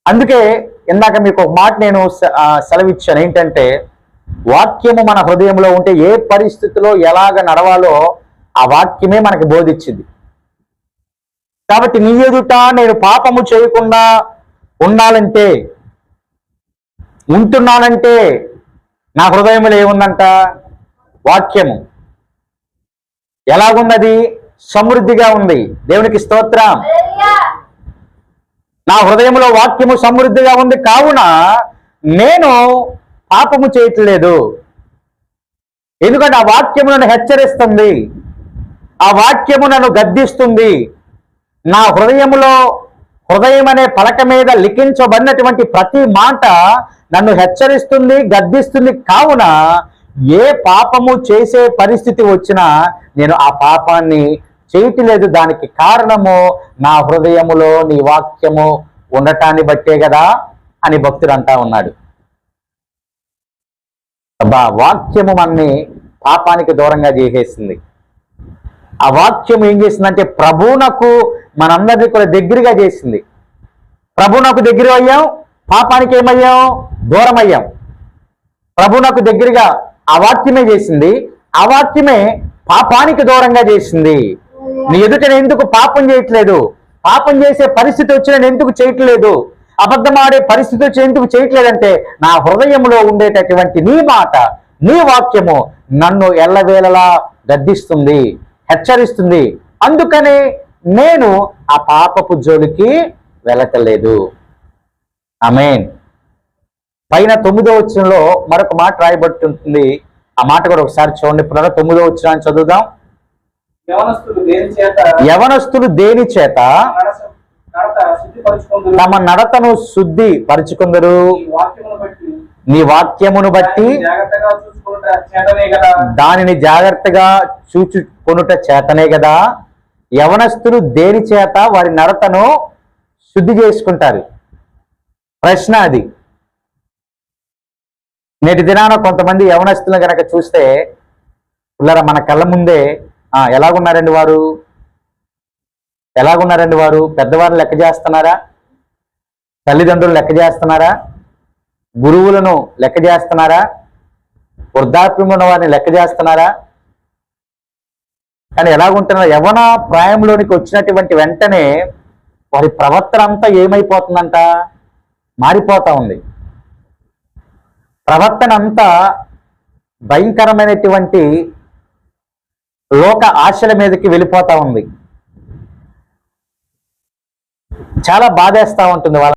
అందుకే ఇందాక మీకు ఒక మాట నేను సెలవిచ్చాను, ఏంటంటే వాక్యము మన హృదయంలో ఉంటే ఏ పరిస్థితిలో ఎలాగ నడవాలో ఆ వాక్యమే మనకి బోధించింది. కాబట్టి నీ ఎదుట నేను పాపము చేయకుండా ఉండాలంటే, ఉంటున్నానంటే నా హృదయంలో ఏముందంట? వాక్యము. ఎలాగున్నది? సమృద్ధిగా ఉంది. దేవునికి స్తోత్రం. నా హృదయంలో వాక్యము సమృద్ధిగా ఉంది, కావున నేను పాపము చేయట్లేదు. ఎందుకంటే ఆ వాక్యము నన్ను హెచ్చరిస్తుంది, ఆ వాక్యము నన్ను గద్దిస్తుంది. నా హృదయం అనే పలక మీద లిఖించబడినటువంటి ప్రతి మాట నన్ను హెచ్చరిస్తుంది, గద్దిస్తుంది. కావున ఏ పాపము చేసే పరిస్థితి వచ్చినా నేను ఆ పాపాన్ని చేయట్లేదు. దానికి కారణము నా హృదయములో నీ వాక్యము ఉండటాన్ని బట్టే కదా అని భక్తుడు అంటా ఉన్నాడు. వాక్యము మనని పాపానికి దూరంగా చేసేసింది. ఆ వాక్యం ఏం చేసిందంటే ప్రభువునకు మనందరినీ కూడా దగ్గరగా చేసింది. ప్రభువునకు దగ్గర అయ్యాం, పాపానికి ఏమయ్యాం? దూరం అయ్యాం. ప్రభువునకు దగ్గరగా ఆ వాక్యమే చేసింది, ఆ వాక్యమే పాపానికి దూరంగా చేసింది. నీ ఎదుట నేను ఎందుకు పాపం చేయట్లేదు? పాపం చేసే పరిస్థితి వచ్చి నేను ఎందుకు చేయట్లేదు? అబద్ధమాడే పరిస్థితి వచ్చి ఎందుకు చేయట్లేదంటే నా హృదయంలో ఉండేటటువంటి నీ మాట, నీ వాక్యము నన్ను ఎల్లవేళలా గద్దిస్తుంది, హెచ్చరిస్తుంది. అందుకనే నేను ఆ పాపపు జోలికి వెళ్ళటలేదు. ఆమేన్. పైన 9వ వచనంలో మరొక మాట రాయబడి ఉంటుంది. ఆ మాట కూడా ఒకసారి చూడండి. 9వ వచనాన్ని చదువుదాం. యవనస్తులు దేని చేత తమ నడతను శుద్ధి పరుచుకుందరు? నీ వాక్యమును బట్టి దానిని జాగ్రత్తగా చూచుకొనుట చేతనే కదా. యవనస్తులు దేని చేత వారి నడతను శుద్ధి చేసుకుంటారు? ప్రశ్న అది. నేటి దినాన కొంతమంది యవనస్తులను కనుక చూస్తే పిల్లరా మన కళ్ళ ముందే ఎలాగున్నారండి వారు? పెద్దవారిని లెక్క చేస్తున్నారా? తల్లిదండ్రులు లెక్క చేస్తున్నారా? గురువులను లెక్క చేస్తున్నారా? వృద్ధాప్యం ఉన్న వారిని లెక్క చేస్తున్నారా? కానీ ఎలాగుంటున్నారు? యవ్వన ప్రాయంలోనికి వచ్చినటువంటి వెంటనే వారి ప్రవర్తన అంతా ఏమైపోతుందంట? మారిపోతా ఉంది. ప్రవర్తన అంతా భయంకరమైనటువంటి లోక ఆశల మీదకి వెళ్ళిపోతా ఉంది. చాలా బాధేస్తా ఉంటుంది వాళ్ళ